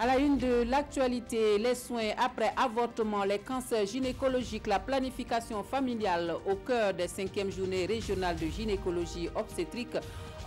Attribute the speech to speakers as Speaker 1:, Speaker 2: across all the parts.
Speaker 1: À la une de l'actualité, les soins après avortement, les cancers gynécologiques, la planification familiale au cœur des 5e journées régionales de gynécologie obstétrique.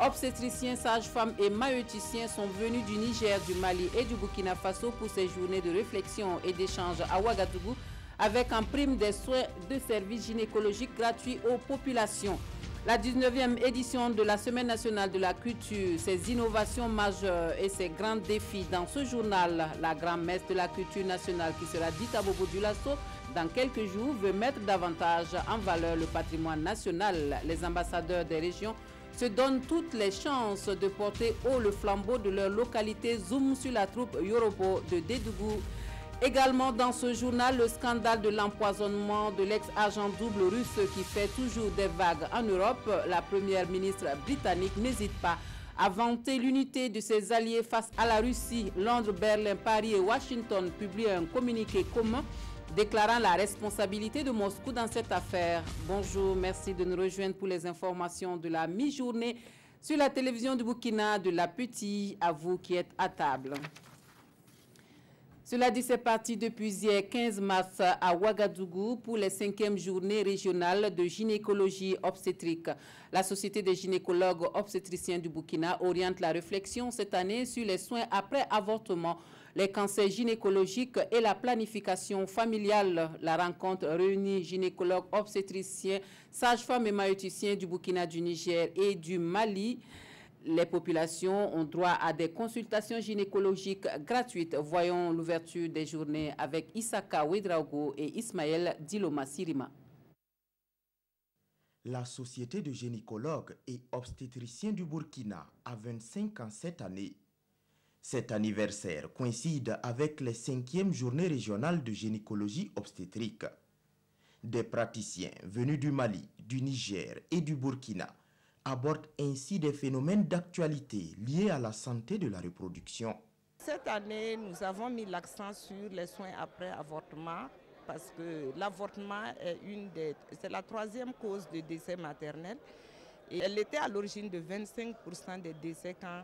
Speaker 1: Obstétriciens, sages-femmes et maïeuticiens sont venus du Niger, du Mali et du Burkina Faso pour ces journées de réflexion et d'échange à Ouagadougou avec en prime des soins de services gynécologiques gratuits aux populations. La 19e édition de la Semaine nationale de la culture, ses innovations majeures et ses grands défis. Dans ce journal, la grand-messe de la culture nationale qui sera dite à Bobo Dioulasso dans quelques jours veut mettre davantage en valeur le patrimoine national. Les ambassadeurs des régions se donnent toutes les chances de porter haut le flambeau de leur localité. Zoom sur la troupe Yorobo de Dédougou. Également dans ce journal, le scandale de l'empoisonnement de l'ex-agent double russe qui fait toujours des vagues en Europe. La première ministre britannique n'hésite pas à vanter l'unité de ses alliés face à la Russie. Londres, Berlin, Paris et Washington publient un communiqué commun déclarant la responsabilité de Moscou dans cette affaire. Bonjour, merci de nous rejoindre pour les informations de la mi-journée sur la télévision du Burkina de La Petite, à vous qui êtes à table. Cela dit, c'est parti depuis hier 15 mars à Ouagadougou pour les 5e journées régionales de gynécologie obstétrique. La Société des gynécologues obstétriciens du Burkina oriente la réflexion cette année sur les soins après avortement, les cancers gynécologiques et la planification familiale. La rencontre réunit gynécologues obstétriciens, sages-femmes et maïeuticiens du Burkina, du Niger et du Mali. Les populations ont droit à des consultations gynécologiques gratuites. Voyons l'ouverture des journées avec Issaka Ouedraogo et Ismaël Diloma Sirima.
Speaker 2: La Société de gynécologues et obstétriciens du Burkina a 25 ans cette année. Cet anniversaire coïncide avec les 5e journées régionales de gynécologie obstétrique. Des praticiens venus du Mali, du Niger et du Burkina aborde ainsi des phénomènes d'actualité liés à la santé de la reproduction.
Speaker 3: Cette année, nous avons mis l'accent sur les soins après avortement parce que l'avortement est c'est la 3e cause de décès maternel. Et elle était à l'origine de 25% des décès quand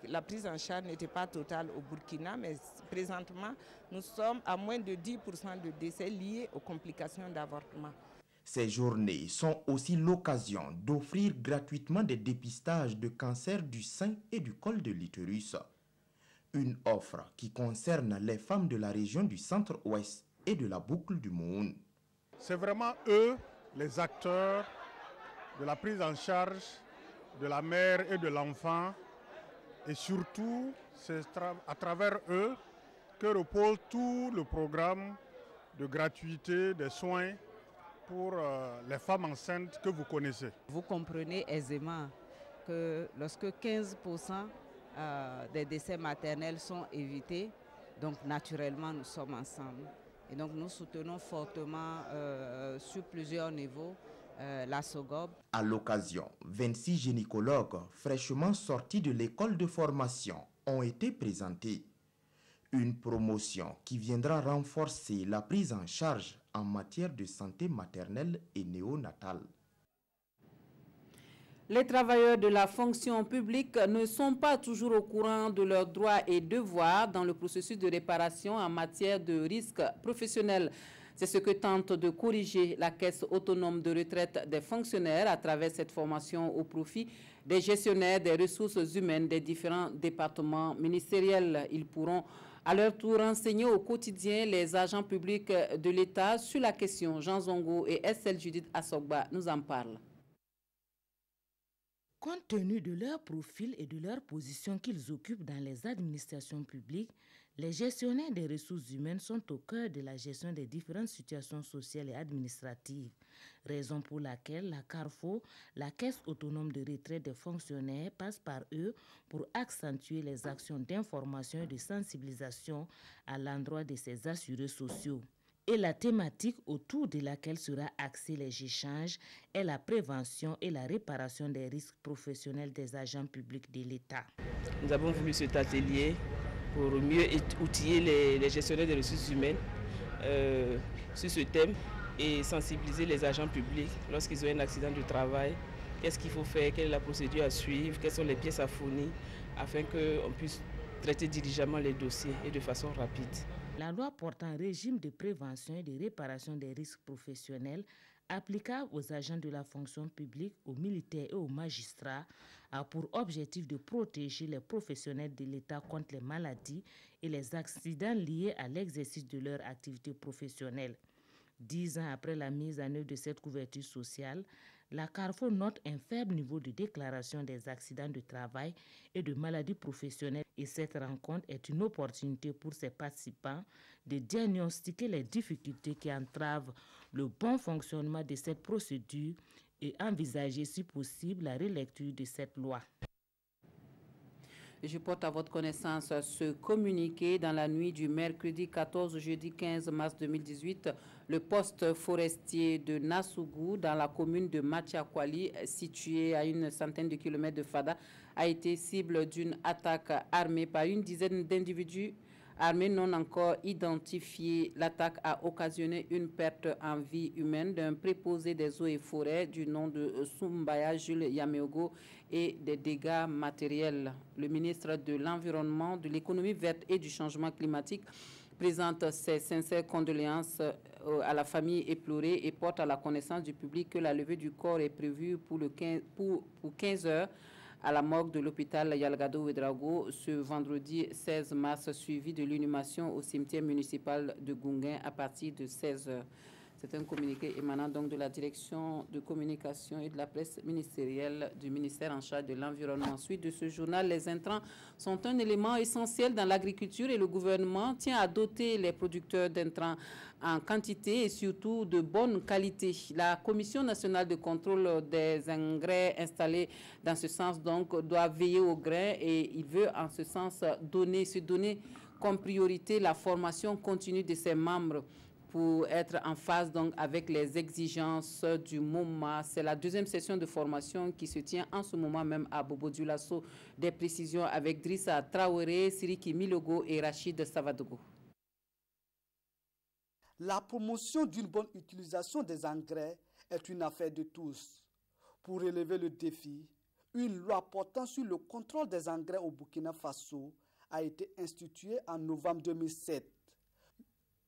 Speaker 3: la prise en charge n'était pas totale au Burkina, mais présentement, nous sommes à moins de 10% de décès liés aux complications d'avortement.
Speaker 2: Ces journées sont aussi l'occasion d'offrir gratuitement des dépistages de cancer du sein et du col de l'utérus. Une offre qui concerne les femmes de la région du centre-ouest et de la boucle du Moun.
Speaker 4: C'est vraiment eux, les acteurs de la prise en charge de la mère et de l'enfant. Et surtout, c'est à travers eux que repose tout le programme de gratuité des soins pour les femmes enceintes que vous connaissez.
Speaker 5: Vous comprenez aisément que lorsque 15% des décès maternels sont évités, donc naturellement nous sommes ensemble. Et donc nous soutenons fortement sur plusieurs niveaux la SOGOB.
Speaker 2: À l'occasion, 26 gynécologues fraîchement sortis de l'école de formation ont été présentés. Une promotion qui viendra renforcer la prise en charge en matière de santé maternelle et néonatale.
Speaker 1: Les travailleurs de la fonction publique ne sont pas toujours au courant de leurs droits et devoirs dans le processus de réparation en matière de risques professionnels. C'est ce que tente de corriger la Caisse autonome de retraite des fonctionnaires à travers cette formation au profit des gestionnaires des ressources humaines des différents départements ministériels. Ils pourront à leur tour renseigner au quotidien les agents publics de l'État sur la question. Jean Zongo et Estelle Judith Assogba nous en parlent.
Speaker 6: Compte tenu de leur profil et de leur position qu'ils occupent dans les administrations publiques, les gestionnaires des ressources humaines sont au cœur de la gestion des différentes situations sociales et administratives, raison pour laquelle la CARFO, la Caisse autonome de retraite des fonctionnaires, passe par eux pour accentuer les actions d'information et de sensibilisation à l'endroit de ces assurés sociaux. Et la thématique autour de laquelle sera axé les échanges est la prévention et la réparation des risques professionnels des agents publics de l'État.
Speaker 7: Nous avons voulu cet atelier pour mieux outiller les gestionnaires des ressources humaines sur ce thème et sensibiliser les agents publics lorsqu'ils ont un accident de travail. Qu'est-ce qu'il faut faire, quelle est la procédure à suivre, quelles sont les pièces à fournir afin qu'on puisse traiter diligemment les dossiers et de façon rapide.
Speaker 6: La loi portant régime de prévention et de réparation des risques professionnels applicable aux agents de la fonction publique, aux militaires et aux magistrats a pour objectif de protéger les professionnels de l'État contre les maladies et les accidents liés à l'exercice de leur activité professionnelle. 10 ans après la mise en œuvre de cette couverture sociale, la Carrefour note un faible niveau de déclaration des accidents de travail et de maladies professionnelles et cette rencontre est une opportunité pour ses participants de diagnostiquer les difficultés qui entravent le bon fonctionnement de cette procédure et envisager si possible la relecture de cette loi.
Speaker 1: Je porte à votre connaissance ce communiqué. Dans la nuit du mercredi 14 au jeudi 15 mars 2018, le poste forestier de Nassougou, dans la commune de Matiakwali, située à une centaine de kilomètres de Fada, a été cible d'une attaque armée par une dizaine d'individus armés non encore identifiés. L'attaque a occasionné une perte en vie humaine d'un préposé des eaux et forêts du nom de Soumbaya Jules Yameogo et des dégâts matériels. Le ministre de l'Environnement, de l'économie verte et du changement climatique présente ses sincères condoléances à la famille éplorée et porte à la connaissance du public que la levée du corps est prévue pour 15 heures à la morgue de l'hôpital Yalgado Ouedraogo ce vendredi 16 mars, suivi de l'inhumation au cimetière municipal de Gounguin à partir de 16 heures. C'est un communiqué émanant donc de la direction de communication et de la presse ministérielle du ministère en charge de l'environnement. Ensuite de ce journal, les intrants sont un élément essentiel dans l'agriculture et le gouvernement tient à doter les producteurs d'intrants en quantité et surtout de bonne qualité. La Commission nationale de contrôle des engrais installée dans ce sens donc doit veiller au grain et il veut en ce sens se donner comme priorité la formation continue de ses membres pour être en phase donc avec les exigences du moment. C'est la deuxième session de formation qui se tient en ce moment même à Bobo Dioulasso. Des précisions avec Drissa Traoré, Siriki Milogo et Rachid Savadogo.
Speaker 8: La promotion d'une bonne utilisation des engrais est une affaire de tous. Pour relever le défi, une loi portant sur le contrôle des engrais au Burkina Faso a été instituée en novembre 2007.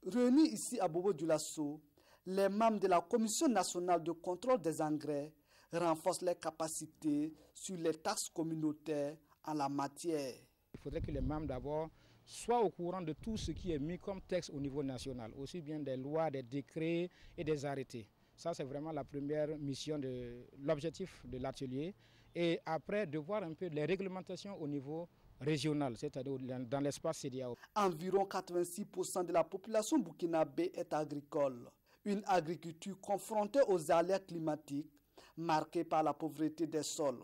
Speaker 8: Réunis ici à Bobo Dioulasso, les membres de la Commission nationale de contrôle des engrais renforcent les capacités sur les taxes communautaires en la matière.
Speaker 9: Il faudrait que les membres d'abord soient au courant de tout ce qui est mis comme texte au niveau national, aussi bien des lois, des décrets et des arrêtés. Ça, c'est vraiment la première mission, l'objectif de l'atelier. Et après, de voir un peu les réglementations au niveau régional, c'est-à-dire dans l'espace CEDEAO.
Speaker 8: Environ 86% de la population burkinabé est agricole. Une agriculture confrontée aux aléas climatiques, marquée par la pauvreté des sols.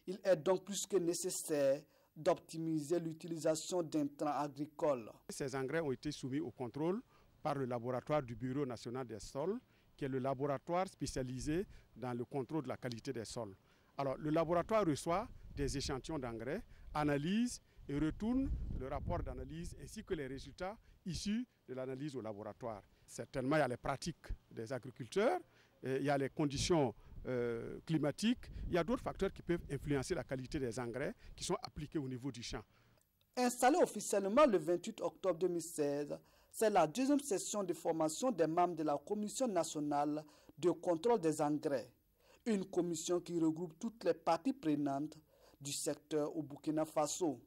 Speaker 8: Il est donc plus que nécessaire d'optimiser l'utilisation d'intrants agricoles.
Speaker 4: Ces engrais ont été soumis au contrôle par le laboratoire du Bureau national des sols, qui est le laboratoire spécialisé dans le contrôle de la qualité des sols. Alors, le laboratoire reçoit des échantillons d'engrais, analyse et retourne le rapport d'analyse ainsi que les résultats issus de l'analyse au laboratoire. Certainement, il y a les pratiques des agriculteurs, il y a les conditions climatiques, il y a d'autres facteurs qui peuvent influencer la qualité des engrais qui sont appliqués au niveau du champ.
Speaker 8: Installée officiellement le 28 octobre 2016, c'est la deuxième session de formation des membres de la Commission nationale de contrôle des engrais. Une commission qui regroupe toutes les parties prenantes du secteur au Burkina Faso.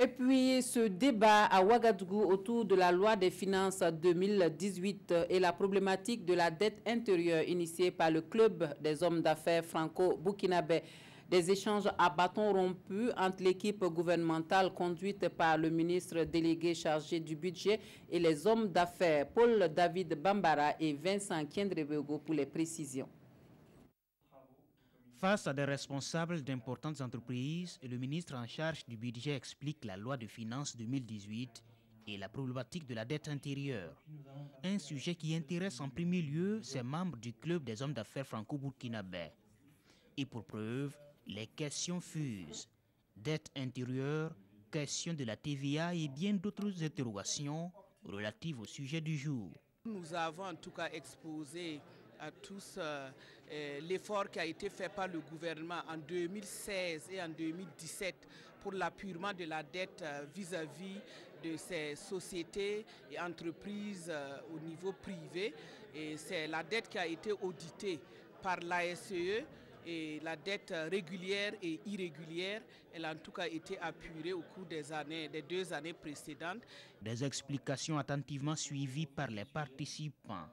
Speaker 1: Et puis ce débat à Ouagadougou autour de la loi des finances 2018 et la problématique de la dette intérieure initiée par le club des hommes d'affaires franco-burkinabais. Des échanges à bâton rompu entre l'équipe gouvernementale conduite par le ministre délégué chargé du budget et les hommes d'affaires Paul David Bambara et Vincent Kiendrebego pour les précisions.
Speaker 10: Face à des responsables d'importantes entreprises, le ministre en charge du budget explique la loi de finances 2018 et la problématique de la dette intérieure. Un sujet qui intéresse en premier lieu ses membres du club des hommes d'affaires franco-burkinabais. Et pour preuve, les questions fusent. Dette intérieure, question de la TVA et bien d'autres interrogations relatives au sujet du jour.
Speaker 11: Nous avons en tout cas exposé à tous l'effort qui a été fait par le gouvernement en 2016 et en 2017 pour l'appurement de la dette vis-à-vis de ces sociétés et entreprises au niveau privé. Et c'est la dette qui a été auditée par l'ASCE. Et la dette régulière et irrégulière, elle a en tout cas été apurée au cours des 2 années précédentes.
Speaker 10: Des explications attentivement suivies par les participants.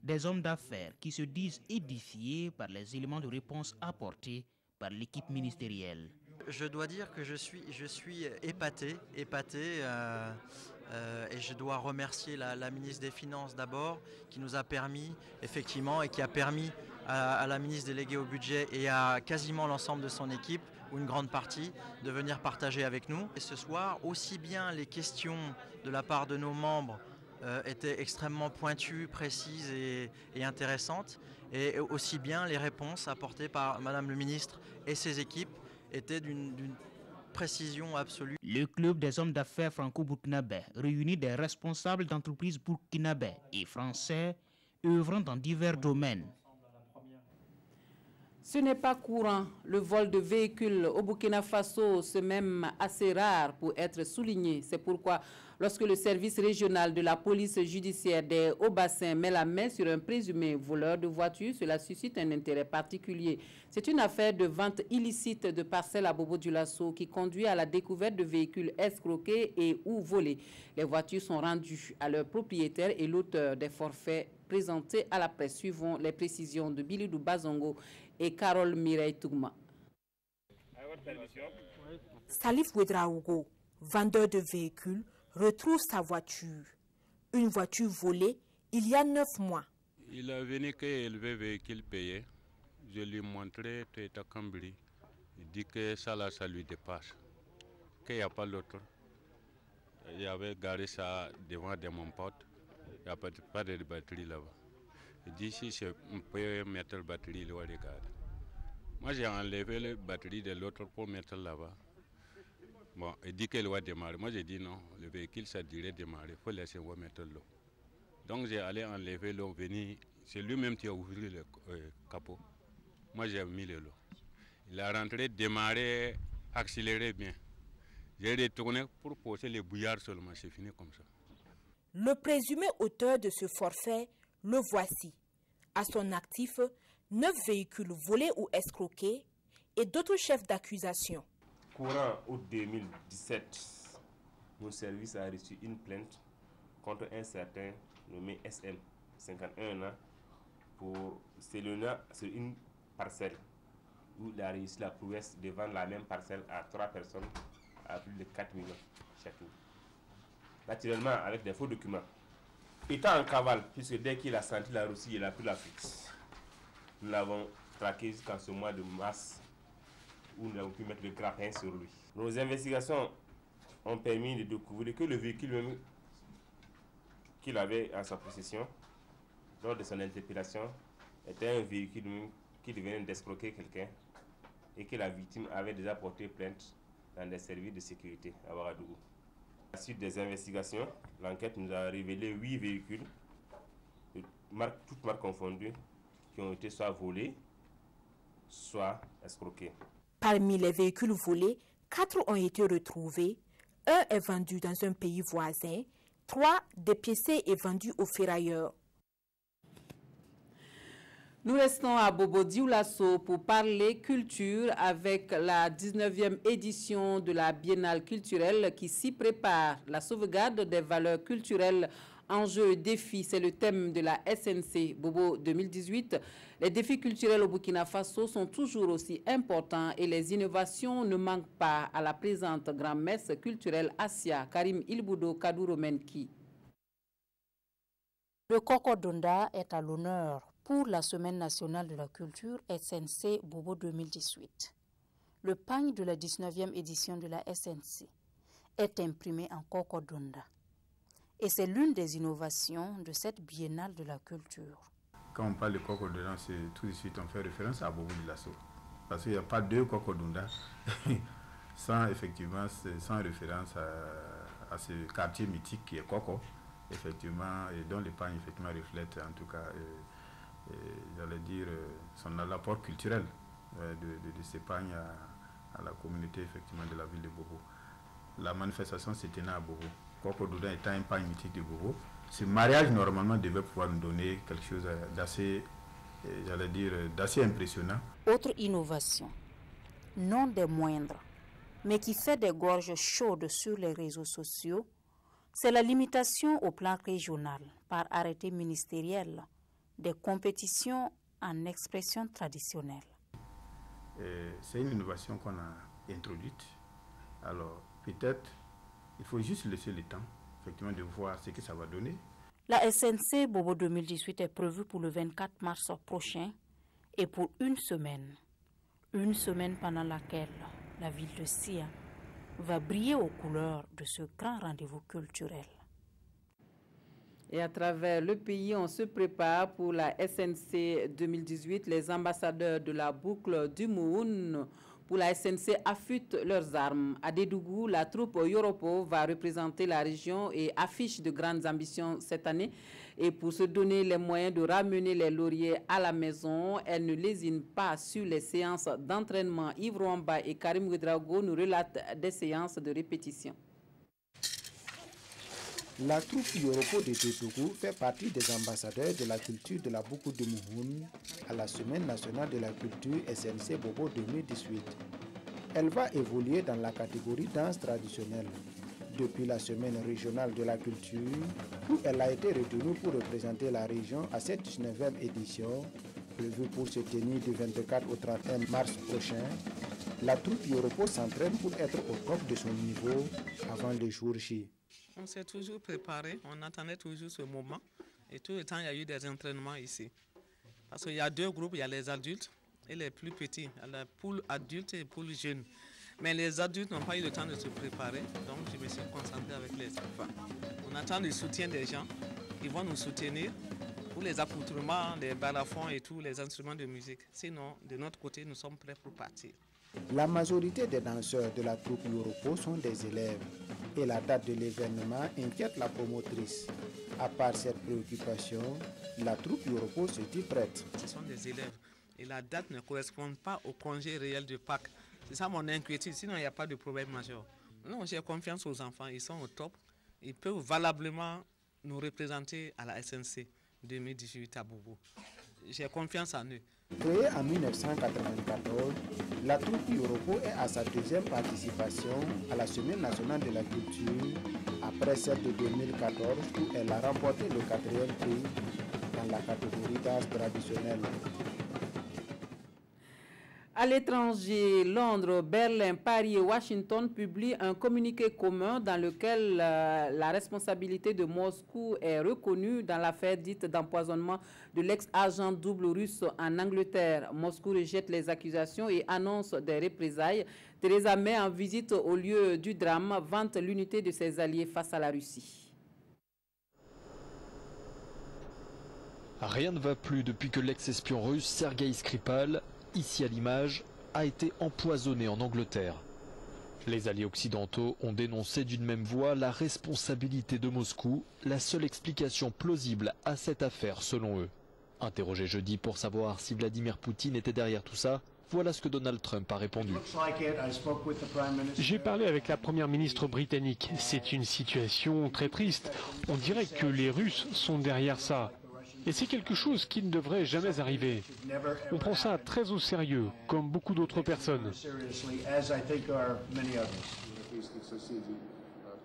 Speaker 10: Des hommes d'affaires qui se disent édifiés par les éléments de réponse apportés par l'équipe ministérielle.
Speaker 12: Je dois dire que je suis épaté et je dois remercier la ministre des Finances d'abord, qui nous a permis effectivement et qui a permis à la ministre déléguée au budget et à quasiment l'ensemble de son équipe, ou une grande partie, de venir partager avec nous. Et ce soir, aussi bien les questions de la part de nos membres étaient extrêmement pointues, précises et intéressantes, et aussi bien les réponses apportées par Madame le ministre et ses équipes étaient d'une précision absolue.
Speaker 10: Le club des hommes d'affaires franco-burkinabais réunit des responsables d'entreprises burkinabais et français œuvrant dans divers domaines.
Speaker 1: Ce n'est pas courant. Le vol de véhicules au Burkina Faso, c'est même assez rare pour être souligné. C'est pourquoi, lorsque le service régional de la police judiciaire des Hauts-Bassins met la main sur un présumé voleur de voitures, cela suscite un intérêt particulier. C'est une affaire de vente illicite de parcelles à Bobo-Dioulasso qui conduit à la découverte de véhicules escroqués et ou volés. Les voitures sont rendues à leurs propriétaires et l'auteur des forfaits présentés à la presse. Suivant les précisions de Bilidou Bazongo et Carole Mireille Tougma.
Speaker 13: Salif Ouedraogo, vendeur de véhicules, retrouve sa voiture. Une voiture volée il y a 9 mois.
Speaker 14: Il est venu qu'élever véhicule payé. Je lui ai montré Toyota Camry. Il dit que ça là, ça lui dépasse. Qu'il n'y a pas l'autre. Il avait garé ça devant de mon pote. Il n'y a pas de batterie là-bas. Il dit si je peux mettre la batterie, il va regarder. Moi j'ai enlevé la batterie de l'autre pour mettre là-bas. Bon, il dit qu'il va démarrer. Moi j'ai dit non, le véhicule ça dirait démarrer, il faut laisser moi mettre l'eau. Donc j'ai allé enlever l'eau, venir. C'est lui-même qui a ouvert le capot. Moi j'ai mis l'eau. Il a rentré, démarré, accéléré bien. J'ai retourné pour poser les bouillards seulement, c'est fini comme ça.
Speaker 13: Le présumé auteur de ce forfait, le voici. À son actif, 9 véhicules volés ou escroqués et d'autres chefs d'accusation.
Speaker 15: Courant août 2017, mon service a reçu une plainte contre un certain nommé SM, 51 ans, pour s'éloigner sur une parcelle où il a réussi la prouesse de vendre la même parcelle à 3 personnes à plus de 4 millions chacune. Naturellement avec des faux documents. Étant en cavale, puisque dès qu'il a senti la Russie, il a pris la fuite. Nous l'avons traqué jusqu'en ce mois de mars, où nous avons pu mettre le grappin sur lui. Nos investigations ont permis de découvrir que le véhicule même qu'il avait en sa possession, lors de son interpellation, était un véhicule qui venait d'escroquer quelqu'un et que la victime avait déjà porté plainte dans des services de sécurité à Ouagadougou. À la suite des investigations, l'enquête nous a révélé 8 véhicules, toutes marques confondues, qui ont été soit volés, soit escroqués.
Speaker 13: Parmi les véhicules volés, 4 ont été retrouvés, 1 est vendu dans un pays voisin, 3 dépiécés et vendus aux ferrailleurs.
Speaker 1: Nous restons à Bobo-Dioulasso pour parler culture avec la 19e édition de la Biennale culturelle qui s'y prépare. La sauvegarde des valeurs culturelles, enjeux et défis, c'est le thème de la SNC Bobo 2018. Les défis culturels au Burkina Faso sont toujours aussi importants et les innovations ne manquent pas à la présente grand-messe culturelle Asia. Karim Ilboudo Kadouro Menki.
Speaker 16: Le Cocodonda est à l'honneur pour la Semaine nationale de la culture SNC Bobo 2018. Le pagne de la 19e édition de la SNC est imprimé en Cocodonda. Et c'est l'une des innovations de cette biennale de la culture.
Speaker 17: Quand on parle de Cocodonda, c'est tout de suite on fait référence à Bobo-Dioulasso. Parce qu'il n'y a pas 2 Cocodonda sans référence à ce quartier mythique qui est Coco, effectivement, et dont les pagnes effectivement reflètent en tout cas j'allais dire, son apport culturel de ces pagnes à la communauté effectivement de la ville de Bobo. La manifestation s'est tenue à Bobo. Koko Doudan étant un pagne mythique de Bobo, ce mariage normalement devait pouvoir nous donner quelque chose d'assez, j'allais dire, d'assez impressionnant.
Speaker 16: Autre innovation, non des moindres, mais qui fait des gorges chaudes sur les réseaux sociaux, c'est la limitation au plan régional, par arrêté ministériel, des compétitions en expression traditionnelle.
Speaker 17: C'est une innovation qu'on a introduite. Alors, peut-être, il faut juste laisser le temps, effectivement, de voir ce que ça va donner.
Speaker 16: La SNC Bobo 2018 est prévue pour le 24 mars prochain et pour une semaine. Une semaine pendant laquelle la ville de Sia va briller aux couleurs de ce grand rendez-vous culturel.
Speaker 1: Et à travers le pays, on se prépare pour la SNC 2018. Les ambassadeurs de la boucle du Moun pour la SNC affûtent leurs armes. À Dédougou, la troupe Yoropo va représenter la région et affiche de grandes ambitions cette année. Et pour se donner les moyens de ramener les lauriers à la maison, elle ne lésine pas sur les séances d'entraînement. Yves Rwamba et Karim Ouedraogo nous relatent des séances de répétition.
Speaker 18: La troupe Yoropo de Dédougou fait partie des ambassadeurs de la culture de la Boukou de Mouhoun à la Semaine nationale de la culture SNC Bobo 2018. Elle va évoluer dans la catégorie danse traditionnelle depuis la Semaine régionale de la culture où elle a été retenue pour représenter la région à cette 19e édition prévue pour se tenir du 24 au 31 mars prochain. La troupe Yoropo s'entraîne pour être au top de son niveau avant le jour J.
Speaker 19: On s'est toujours préparé, on attendait toujours ce moment et tout le temps il y a eu des entraînements ici. Parce qu'il y a deux groupes, il y a les adultes et les plus petits, la poule adulte et la poule jeune. Mais les adultes n'ont pas eu le temps de se préparer, donc je me suis concentré avec les enfants. On attend le soutien des gens qui vont nous soutenir pour les accoutrements, les balafons et tous les instruments de musique. Sinon, de notre côté, nous sommes prêts pour partir.
Speaker 18: La majorité des danseurs de la troupe Yoropo sont des élèves et la date de l'événement inquiète la promotrice. À part cette préoccupation, la troupe Yoropo se dit prête.
Speaker 19: Ce sont des élèves et la date ne correspond pas au congé réel de Pâques. C'est ça mon inquiétude, sinon il n'y a pas de problème majeur. Non, j'ai confiance aux enfants, ils sont au top. Ils peuvent valablement nous représenter à la SNC 2018 à Bobo. J'ai confiance en eux.
Speaker 18: Créée en 1994, la troupe Yoropo est à sa deuxième participation à la Semaine nationale de la culture, après celle de 2014 où elle a remporté le 4e prix dans la catégorie danse traditionnelle.
Speaker 1: À l'étranger, Londres, Berlin, Paris et Washington publient un communiqué commun dans lequel la responsabilité de Moscou est reconnue dans l'affaire dite d'empoisonnement de l'ex-agent double russe en Angleterre. Moscou rejette les accusations et annonce des représailles. Theresa May, en visite au lieu du drame, vante l'unité de ses alliés face à la Russie.
Speaker 20: Rien ne va plus depuis que l'ex-espion russe Sergueï Skripal, ici à l'image, a été empoisonné en Angleterre. Les alliés occidentaux ont dénoncé d'une même voix la responsabilité de Moscou, la seule explication plausible à cette affaire selon eux. Interrogé jeudi pour savoir si Vladimir Poutine était derrière tout ça, voilà ce que Donald Trump a répondu.
Speaker 21: J'ai parlé avec la première ministre britannique. C'est une situation très triste. On dirait que les Russes sont derrière ça. Et c'est quelque chose qui ne devrait jamais arriver. On prend ça très au sérieux, comme beaucoup d'autres personnes.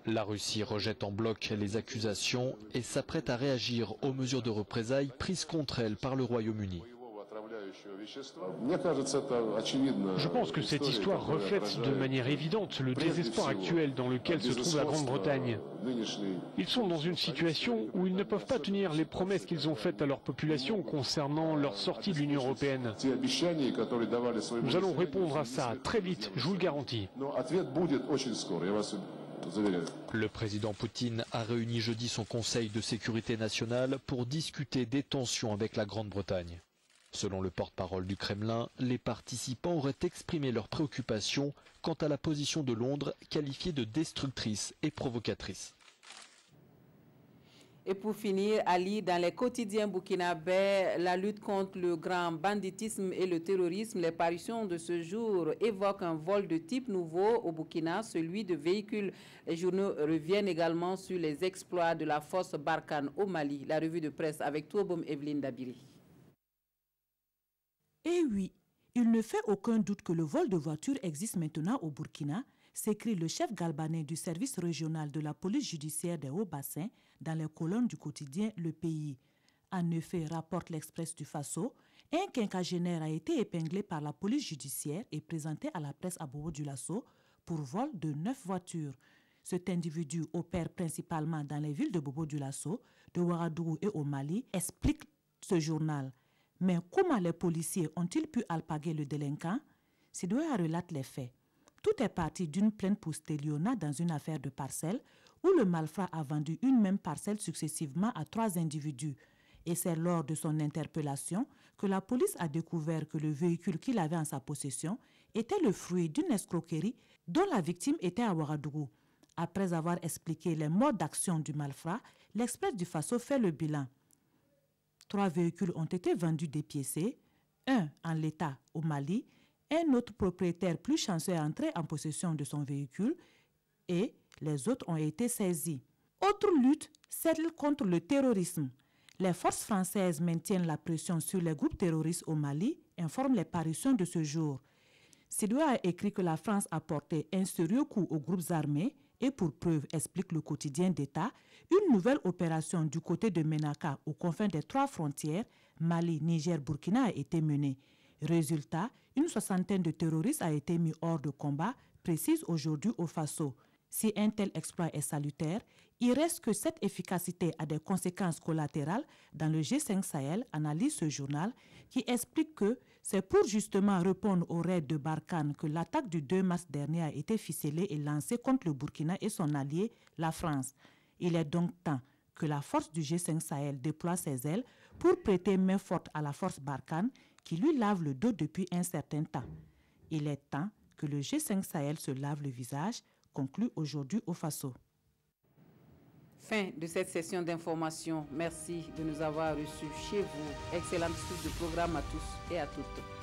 Speaker 20: La Russie rejette en bloc les accusations et s'apprête à réagir aux mesures de représailles prises contre elle par le Royaume-Uni.
Speaker 21: Je pense que cette histoire reflète de manière évidente le désespoir actuel dans lequel se trouve la Grande-Bretagne. Ils sont dans une situation où ils ne peuvent pas tenir les promesses qu'ils ont faites à leur population concernant leur sortie de l'Union européenne. Nous allons répondre à ça très vite, je vous le garantis.
Speaker 20: Le président Poutine a réuni jeudi son Conseil de sécurité nationale pour discuter des tensions avec la Grande-Bretagne. Selon le porte-parole du Kremlin, les participants auraient exprimé leurs préoccupations quant à la position de Londres qualifiée de destructrice et provocatrice.
Speaker 1: Et pour finir, Ali, dans les quotidiens burkinabés, la lutte contre le grand banditisme et le terrorisme, les parutions de ce jour évoquent un vol de type nouveau au Burkina, celui de véhicules. Les journaux reviennent également sur les exploits de la force Barkhane au Mali. La revue de presse avec Touaboum Evelyne Dabiri.
Speaker 3: Eh oui, il ne fait aucun doute que le vol de voitures existe maintenant au Burkina, s'écrit le chef galbanais du service régional de la police judiciaire des Hauts-Bassins dans les colonnes du quotidien Le Pays. En effet, rapporte l'Express du Faso, un quinquagénaire a été épinglé par la police judiciaire et présenté à la presse à Bobo-Dioulasso pour vol de 9 voitures. Cet individu opère principalement dans les villes de Bobo-Dioulasso, de Ouagadougou et au Mali, explique ce journal. Mais comment les policiers ont-ils pu alpaguer le délinquant? Sidoya relate les faits. Tout est parti d'une plainte pour stélionnat dans une affaire de parcelle où le malfrat a vendu une même parcelle successivement à 3 individus. Et c'est lors de son interpellation que la police a découvert que le véhicule qu'il avait en sa possession était le fruit d'une escroquerie dont la victime était à Ouagadougou. Après avoir expliqué les modes d'action du malfrat, l'Express du Faso fait le bilan. 3 véhicules ont été vendus dépiécés, un en l'état au Mali, un autre propriétaire plus chanceux est entré en possession de son véhicule et les autres ont été saisis. Autre lutte, celle contre le terrorisme. Les forces françaises maintiennent la pression sur les groupes terroristes au Mali, informent les parutions de ce jour. Sidoua a écrit que la France a porté un sérieux coup aux groupes armés et pour preuve, explique le quotidien d'État, une nouvelle opération du côté de Ménaka aux confins des 3 frontières, Mali, Niger, Burkina, a été menée. Résultat, une 60aine de terroristes a été mis hors de combat, précise aujourd'hui au Faso. Si un tel exploit est salutaire, il reste que cette efficacité a des conséquences collatérales dans le G5 Sahel, analyse ce journal, qui explique que c'est pour justement répondre au raid de Barkhane que l'attaque du 2 mars dernier a été ficelée et lancée contre le Burkina et son allié, la France. Il est donc temps que la force du G5 Sahel déploie ses ailes pour prêter main forte à la force Barkhane qui lui lave le dos depuis un certain temps. Il est temps que le G5 Sahel se lave le visage, conclut aujourd'hui au Faso.
Speaker 1: Fin de cette session d'information. Merci de nous avoir reçus chez vous. Excellente suite de programme à tous et à toutes.